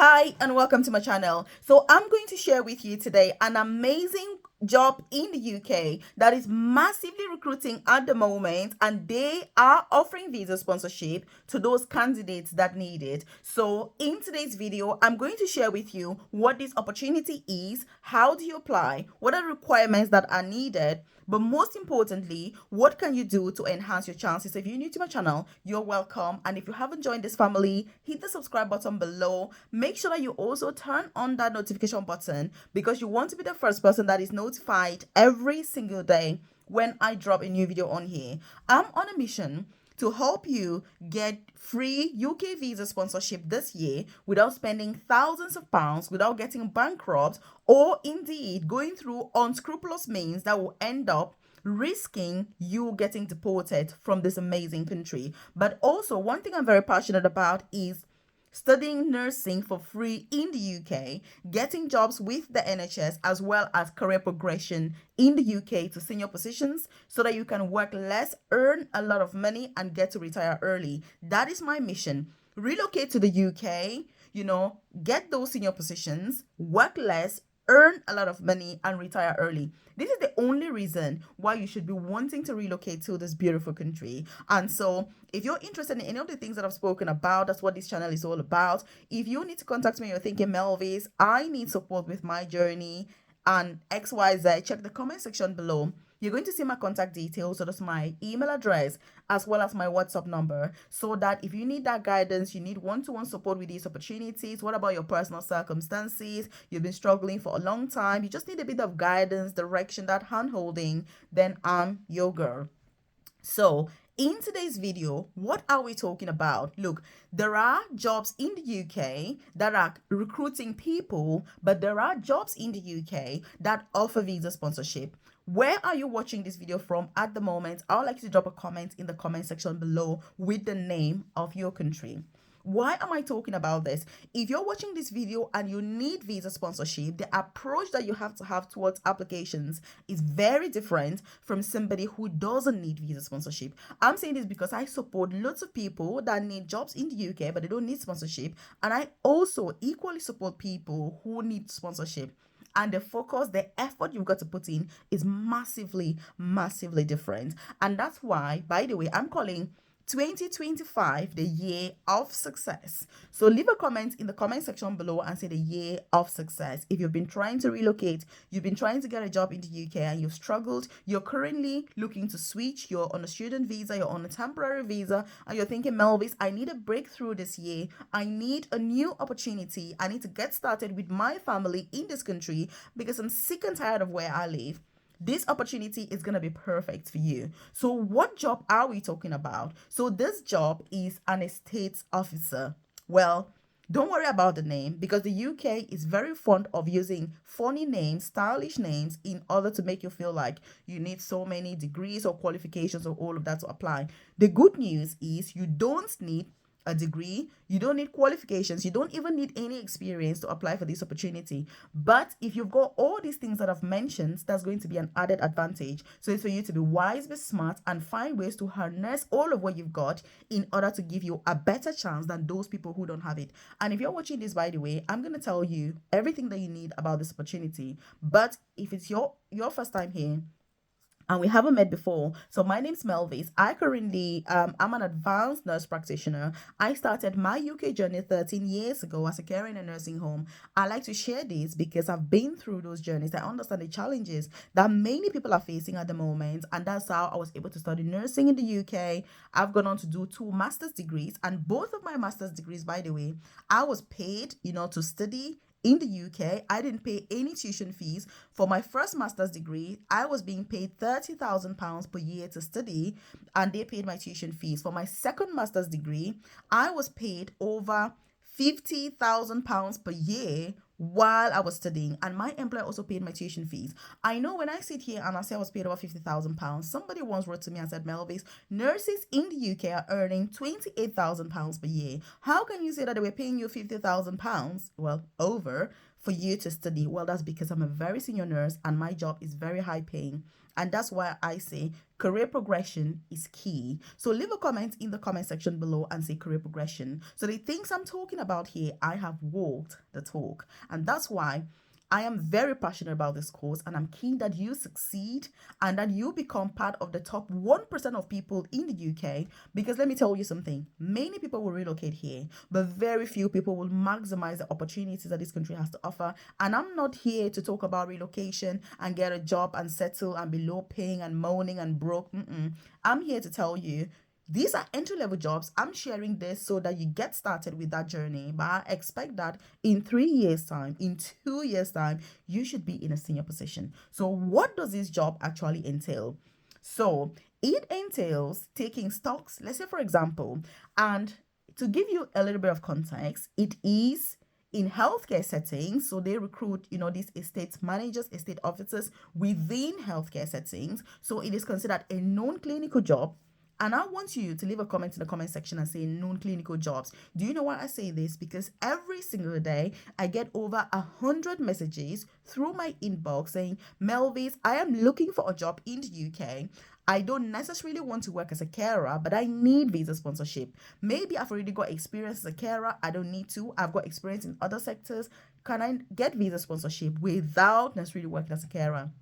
Hi and welcome to my channel. So I'm going to share with you today an amazing job in the UK that is massively recruiting at the moment, and they are offering visa sponsorship to those candidates that need it. So in today's video, I'm going to share with you what this opportunity is, how do you apply, what are the requirements that are needed, but most importantly, what can you do to enhance your chances? So if you're new to my channel, you're welcome. And if you haven't joined this family, hit the subscribe button below. Make sure that you also turn on that notification button because you want to be the first person that is notified every single day when I drop a new video on here. I'm on a mission to help you get free UK visa sponsorship this year without spending thousands of pounds, without getting bankrupt, or indeed going through unscrupulous means that will end up risking you getting deported from this amazing country. But also, one thing I'm very passionate about is studying nursing for free in the UK, getting jobs with the NHS, as well as career progression in the UK to senior positions so that you can work less, earn a lot of money, and get to retire early. That is my mission. Relocate to the UK, get those senior positions, work less, earn a lot of money, and retire early. This is the only reason why you should be wanting to relocate to this beautiful country. And so, if you're interested in any of the things that I've spoken about, that's what this channel is all about. If you need to contact me, you're thinking, Melvis, I need support with my journey and XYZ, check the comment section below. You're going to see my contact details, so that's my email address as well as my WhatsApp number, so that if you need that guidance, you need one-to-one support with these opportunities. What about your personal circumstances? You've been struggling for a long time. You just need a bit of guidance, direction, that hand-holding, then I'm your girl. So in today's video, what are we talking about? Look, there are jobs in the UK that are recruiting people, but there are jobs in the UK that offer visa sponsorship. Where are you watching this video from at the moment? I would like you to drop a comment in the comment section below with the name of your country. Why am I talking about this? If you're watching this video and you need visa sponsorship, the approach that you have to have towards applications is very different from somebody who doesn't need visa sponsorship. I'm saying this because I support lots of people that need jobs in the UK, but they don't need sponsorship. And I also equally support people who need sponsorship. And the focus, the effort you've got to put in is massively, massively different. And that's why, by the way, I'm calling 2025 the year of success. So leave a comment in the comment section below and say the year of success. If you've been trying to relocate, you've been trying to get a job in the UK and you've struggled, you're currently looking to switch, you're on a student visa, you're on a temporary visa, and you're thinking, Melvis, I need a breakthrough this year. I need a new opportunity. I need to get started with my family in this country because I'm sick and tired of where I live. This opportunity is going to be perfect for you. So what job are we talking about? So this job is an estate officer. Well, don't worry about the name because the UK is very fond of using funny names, stylish names in order to make you feel like you need so many degrees or qualifications or all of that to apply. The good news is you don't need a degree, you don't need qualifications, you don't even need any experience to apply for this opportunity. But if you've got all these things that I've mentioned, that's going to be an added advantage. So it's for you to be wise, be smart, and find ways to harness all of what you've got in order to give you a better chance than those people who don't have it. And if you're watching this, by the way, I'm going to tell you everything that you need about this opportunity. But if it's your first time here, and we haven't met before. So my name's Melvis. I currently, I'm an advanced nurse practitioner. I started my UK journey 13 years ago as a carer in a nursing home. I like to share this because I've been through those journeys. I understand the challenges that many people are facing at the moment. And that's how I was able to study nursing in the UK. I've gone on to do 2 master's degrees. And both of my master's degrees, by the way, I was paid, to study in the UK. I didn't pay any tuition fees. For my first master's degree, I was being paid £30,000 per year to study, and they paid my tuition fees. For my second master's degree, I was paid over £50,000 per year while I was studying, and my employer also paid my tuition fees. I know when I sit here and I say I was paid over £50,000, somebody once wrote to me and said, Melvis, nurses in the UK are earning £28,000 per year. How can you say that they were paying you £50,000? Well, over for you to study? Well, that's because I'm a very senior nurse and my job is very high paying. And that's why I say career progression is key. So leave a comment in the comment section below and say career progression. So the things I'm talking about here, I have walked the talk. And that's why I am very passionate about this course, and I'm keen that you succeed and that you become part of the top 1% of people in the UK. Because let me tell you something, many people will relocate here, but very few people will maximize the opportunities that this country has to offer. And I'm not here to talk about relocation and get a job and settle and be low paying and moaning and broke. I'm here to tell you these are entry-level jobs. I'm sharing this so that you get started with that journey. But I expect that in 3 years' time, in 2 years' time, you should be in a senior position. So what does this job actually entail? So it entails taking stocks, let's say for example, and to give you a little bit of context, it is in healthcare settings. So they recruit, these estate managers, estate officers within healthcare settings. So it is considered a non-clinical job. And I want you to leave a comment in the comment section and say non-clinical jobs. Do you know why I say this? Because every single day I get over 100 messages through my inbox saying, Melvis, I am looking for a job in the UK. I don't necessarily want to work as a carer, but I need visa sponsorship. Maybe I've already got experience as a carer. I don't need to. I've got experience in other sectors. Can I get visa sponsorship without necessarily working as a carer?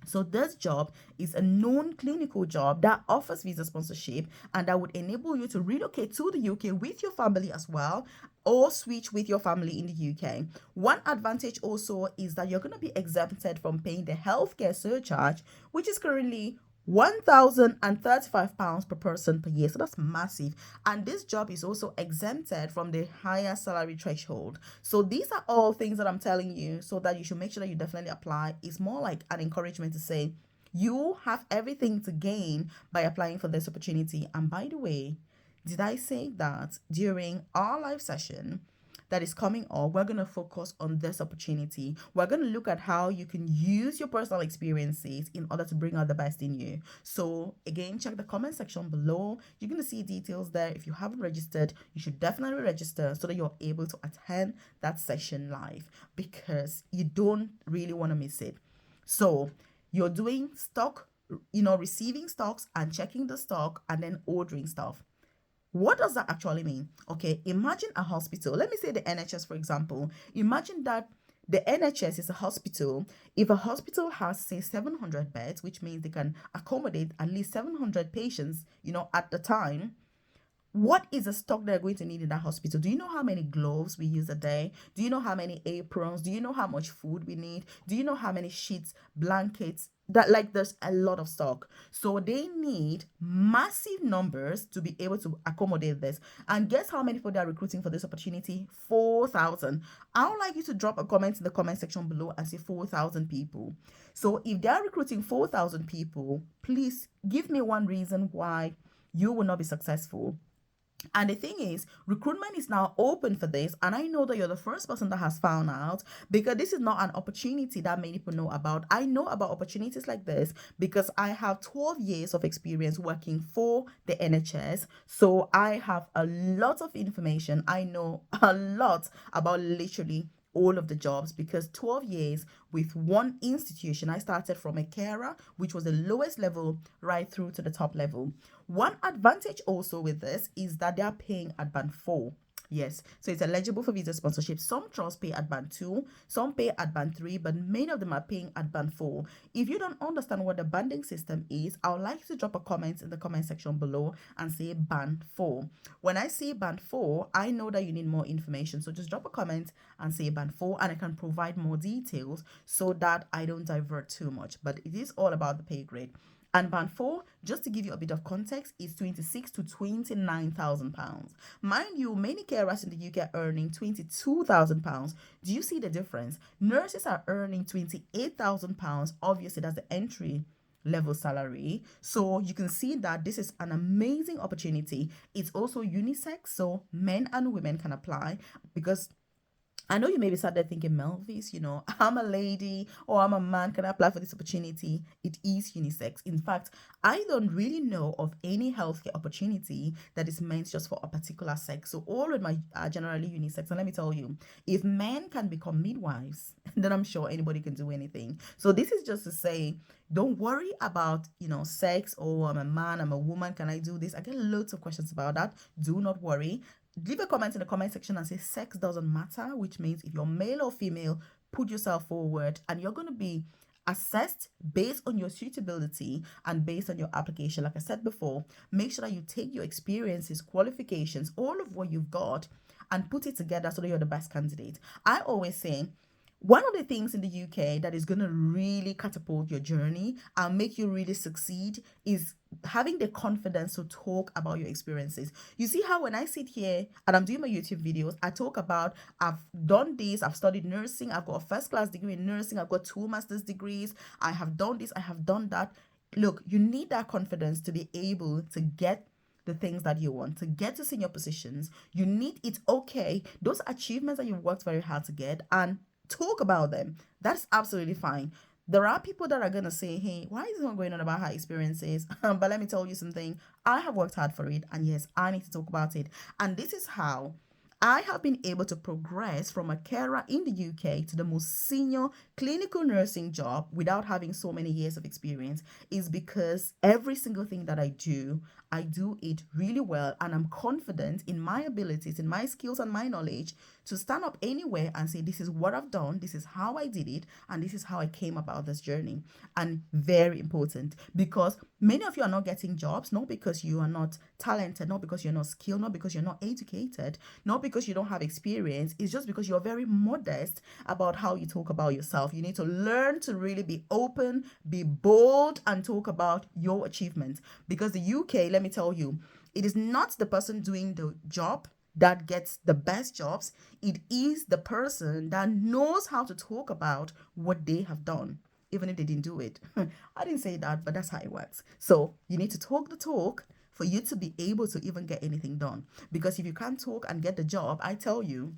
So this job is a non-clinical job that offers visa sponsorship and that would enable you to relocate to the UK with your family as well, or switch with your family in the UK. One advantage also is that you're going to be exempted from paying the healthcare surcharge, which is currently £1,035 per person per year. So that's massive. And this job is also exempted from the higher salary threshold. So these are all things that I'm telling you so that you should make sure that you definitely apply. It's more like an encouragement to say you have everything to gain by applying for this opportunity. And by the way, did I say that during our live session that is coming up, we're going to focus on this opportunity. We're going to look at how you can use your personal experiences in order to bring out the best in you. So again, check the comment section below. You're going to see details there. If you haven't registered, you should definitely register so that you're able to attend that session live, because you don't really want to miss it. So you're doing stock, receiving stocks and checking the stock and then ordering stuff. What does that actually mean? Okay, imagine a hospital. Let me say the NHS, for example. Imagine that the NHS is a hospital. If a hospital has, say, 700 beds, which means they can accommodate at least 700 patients, at the time, what is the stock they're going to need in that hospital? Do you know how many gloves we use a day? Do you know how many aprons? Do you know how much food we need? Do you know how many sheets, blankets? There's a lot of stock. So they need massive numbers to be able to accommodate this. And guess how many people they are recruiting for this opportunity? 4,000. I would like you to drop a comment in the comment section below and say 4,000 people. So if they are recruiting 4,000 people, please give me one reason why you will not be successful. And the thing is, recruitment is now open for this. And I know that you're the first person that has found out, because this is not an opportunity that many people know about. I know about opportunities like this because I have 12 years of experience working for the NHS. So I have a lot of information. I know a lot about literally all of the jobs, because 12 years with one institution. I started from a carer, which was the lowest level, right through to the top level. One advantage also with this is that they are paying at band 4. Yes, so it's eligible for visa sponsorship. Some trusts pay at band 2, some pay at band 3, but many of them are paying at band 4. If you don't understand what the banding system is, I would like you to drop a comment in the comment section below and say band 4. When I say band 4, I know that you need more information, so just drop a comment and say band 4, and I can provide more details so that I don't divert too much. But it is all about the pay grade. And band 4, just to give you a bit of context, is 26 to 29,000 pounds. Mind you, many carers in the UK are earning 22,000 pounds. Do you see the difference? Nurses are earning 28,000 pounds. Obviously, that's the entry level salary. So you can see that this is an amazing opportunity. It's also unisex, so men and women can apply, because I know you may be sat there thinking, Melvis, I'm a lady or I'm a man. Can I apply for this opportunity? It is unisex. In fact, I don't really know of any healthcare opportunity that is meant just for a particular sex. So all of my are generally unisex. And let me tell you, if men can become midwives, then I'm sure anybody can do anything. So this is just to say, don't worry about, sex. Oh, I'm a man, I'm a woman. Can I do this? I get loads of questions about that. Do not worry. Leave a comment in the comment section and say sex doesn't matter, which means if you're male or female, put yourself forward and you're going to be assessed based on your suitability and based on your application. Like I said before, make sure that you take your experiences, qualifications, all of what you've got and put it together so that you're the best candidate. I always say one of the things in the UK that is going to really catapult your journey and make you really succeed is having the confidence to talk about your experiences. You see how when I sit here and I'm doing my YouTube videos, I talk about I've done this, I've studied nursing, I've got a first class degree in nursing, I've got 2 master's degrees, I have done this, I have done that. Look, you need that confidence to be able to get the things that you want, to get to senior positions. You need it's okay. Those achievements that you've worked very hard to get, and talk about them. That's absolutely fine. There are people that are gonna say, hey, why is it not going on about her experiences? But let me tell you something. I have worked hard for it, and yes, I need to talk about it. And this is how I have been able to progress from a carer in the UK to the most senior clinical nursing job without having so many years of experience is because every single thing that I do it really well, and I'm confident in my abilities, in my skills and my knowledge to stand up anywhere and say, this is what I've done, this is how I did it, and this is how I came about this journey. And very important, because many of you are not getting jobs, not because you are not talented, not because you're not skilled, not because you're not educated, not because you don't have experience. It's just because you're very modest about how you talk about yourself. You need to learn to really be open, be bold, and talk about your achievements. Because the UK, let me tell you, it is not the person doing the job that gets the best jobs. It is the person that knows how to talk about what they have done, even if they didn't do it. I didn't say that, but that's how it works. So you need to talk the talk for you to be able to even get anything done. Because if you can't talk and get the job, I tell you,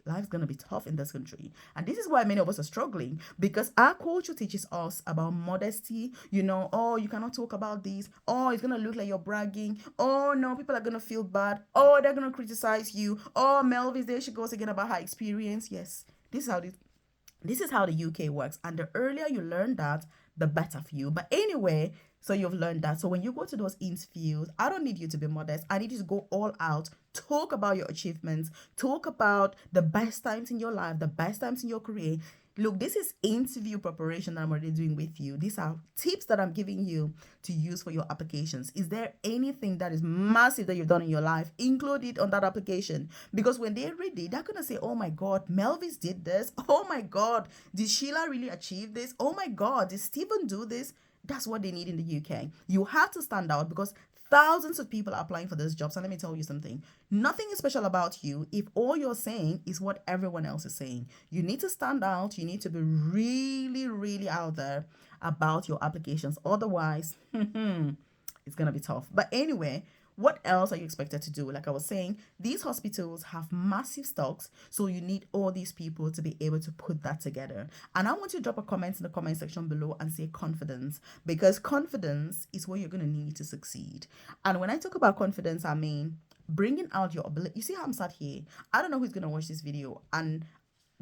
life's going to be tough in this country. And this is why many of us are struggling, because our culture teaches us about modesty. Oh, you cannot talk about this. Oh, it's going to look like you're bragging. Oh, no, people are going to feel bad. Oh, they're going to criticize you. Oh, Melvis, there she goes again about her experience. Yes, this is how the UK works. And the earlier you learn that, the better for you. But anyway, so you've learned that. So when you go to those interviews, I don't need you to be modest. I need you to go all out. Talk about your achievements. Talk about the best times in your life, the best times in your career. Look, this is interview preparation that I'm already doing with you. These are tips that I'm giving you to use for your applications. Is there anything that is massive that you've done in your life? Include it on that application. Because when they read it, they're going to say, oh my God, Melvis did this. Oh my God, did Sheila really achieve this? Oh my God, did Stephen do this? That's what they need in the UK. You have to stand out because thousands of people are applying for those jobs. And let me tell you something. Nothing is special about you if all you're saying is what everyone else is saying. You need to stand out. You need to be really, really out there about your applications. Otherwise, it's going to be tough. But anyway, what else are you expected to do? Like I was saying, these hospitals have massive stocks, so you need all these people to be able to put that together. And I want you to drop a comment in the comment section below and say confidence, because confidence is what you're going to need to succeed. And when I talk about confidence, I mean bringing out your ability. You see how I'm sat here? I don't know who's going to watch this video,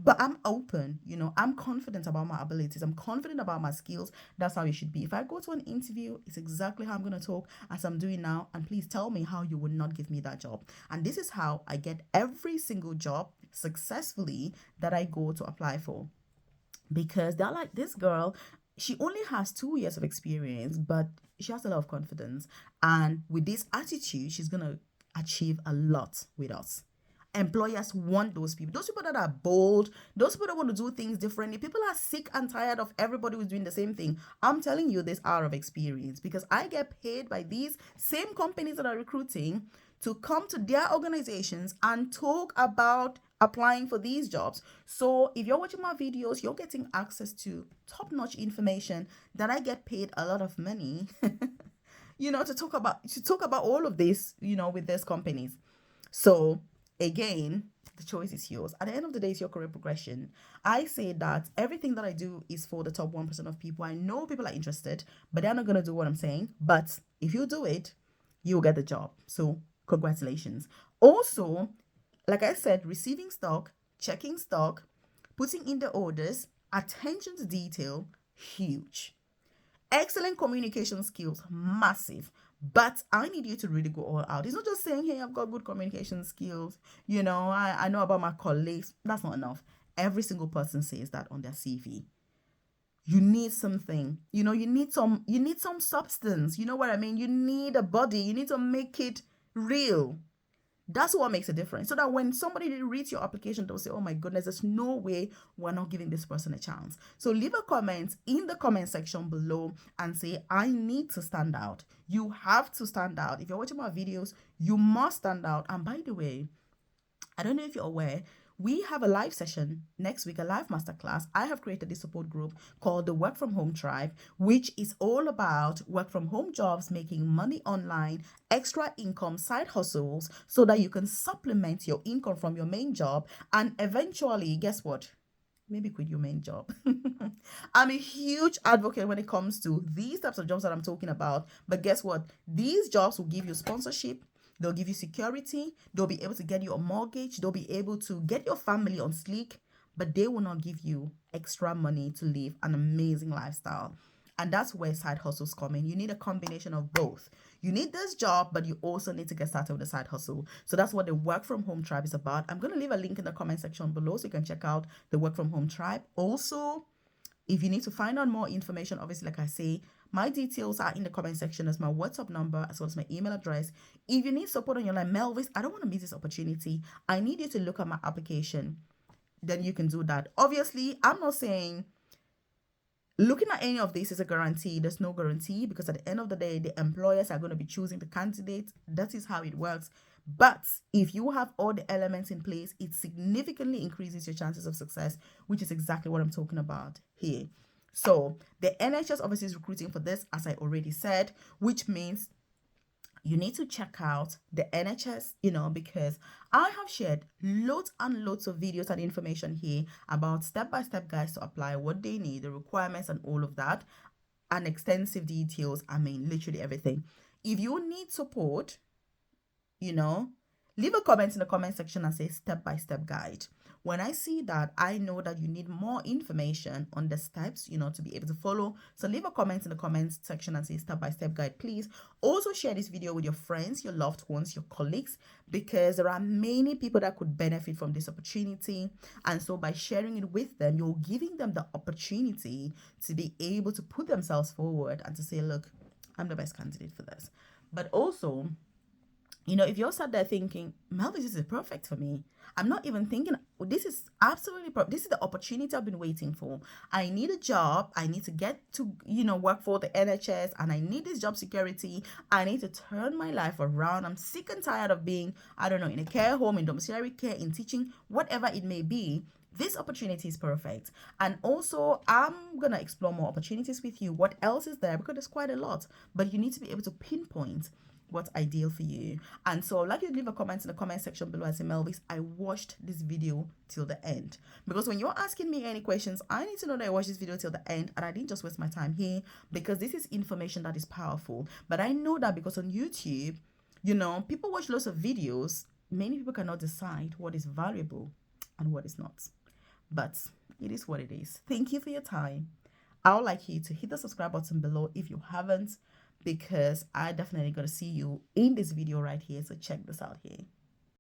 but I'm open, I'm confident about my abilities. I'm confident about my skills. That's how it should be. If I go to an interview, it's exactly how I'm going to talk as I'm doing now. And please tell me how you would not give me that job. And this is how I get every single job successfully that I go to apply for. Because they're like, this girl, she only has 2 years of experience, but she has a lot of confidence. And with this attitude, she's going to achieve a lot with us. Employers want those people that are bold, those people that want to do things differently. People are sick and tired of everybody who's doing the same thing. I'm telling you this out of experience, because I get paid by these same companies that are recruiting to come to their organizations and talk about applying for these jobs. So if you're watching my videos, you're getting access to top-notch information that I get paid a lot of money to talk about all of this, with these companies. So again, The choice is yours. At the end of the day, it's your career progression. I say that everything that I do is for the top 1% of people. I know people are interested, but they're not going to do what I'm saying. But if you do it, you'll get the job. So, congratulations. Also, like I said, receiving stock, checking stock, putting in the orders, attention to detail, huge. Excellent communication skills, massive. But I need you to really go all out. It's not just saying, hey, I've got good communication skills. I know about my colleagues. That's not enough. Every single person says that on their CV. You need something. You need some substance. You know what I mean? You need a body. You need to make it real. That's what makes a difference. So that when somebody reads your application, they'll say, oh my goodness, there's no way we're not giving this person a chance. So leave a comment in the comment section below and say, I need to stand out. You have to stand out. If you're watching my videos, you must stand out. And by the way, I don't know if you're aware, we have a live session next week, a live masterclass. I have created a support group called the Work From Home Tribe, which is all about work from home jobs, making money online, extra income, side hustles, so that you can supplement your income from your main job. And eventually, guess what? Maybe quit your main job. I'm a huge advocate when it comes to these types of jobs that I'm talking about. But guess what? These jobs will give you sponsorship. They'll give you security. They'll be able to get you a mortgage. They'll be able to get your family on sleek, but they will not give you extra money to live an amazing lifestyle. And that's where side hustles come in. You need a combination of both. You need this job, but you also need to get started with a side hustle. So that's what the Work From Home Tribe is about. I'm going to leave a link in the comment section below so you can check out the Work From Home Tribe. Also, if you need to find out more information, obviously, like I say, my details are in the comment section as my WhatsApp number as well as my email address. If you need support on your line, Melvis, I don't want to miss this opportunity. I need you to look at my application. Then you can do that. Obviously, I'm not saying looking at any of this is a guarantee. There's no guarantee because at the end of the day, the employers are going to be choosing the candidate. That is how it works. But if you have all the elements in place, it significantly increases your chances of success, which is exactly what I'm talking about here. So the NHS obviously is recruiting for this, as I already said, which means you need to check out the NHS, because I have shared loads and loads of videos and information here about step-by-step guides to apply, what they need, the requirements and all of that, and extensive details. I mean, literally everything. If you need support, leave a comment in the comment section and say step-by-step guide. When I see that, I know that you need more information on the steps, to be able to follow. So leave a comment in the comments section and say step-by-step guide, please. Also share this video with your friends, your loved ones, your colleagues, because there are many people that could benefit from this opportunity. And so by sharing it with them, you're giving them the opportunity to be able to put themselves forward and to say, look, I'm the best candidate for this. But also, if you're sat there thinking, Melvis, this is perfect for me. I'm not even thinking, this is absolutely perfect. This is the opportunity I've been waiting for. I need a job. I need to get to, work for the NHS, and I need this job security. I need to turn my life around. I'm sick and tired of being, I don't know, in a care home, in domiciliary care, in teaching, whatever it may be. This opportunity is perfect. And also, I'm going to explore more opportunities with you. What else is there? Because there's quite a lot. But you need to be able to pinpoint what's ideal for you. And so I'd like you to leave a comment in the comment section below and say, Melvis, I watched this video till the end. Because when you're asking me any questions, I need to know that I watched this video till the end and I didn't just waste my time here, because this is information that is powerful. But I know that because on YouTube, people watch lots of videos. Many people cannot decide what is valuable and what is not. But it is what it is. Thank you for your time. I would like you to hit the subscribe button below if you haven't, because I definitely going to see you in this video right here. So check this out here.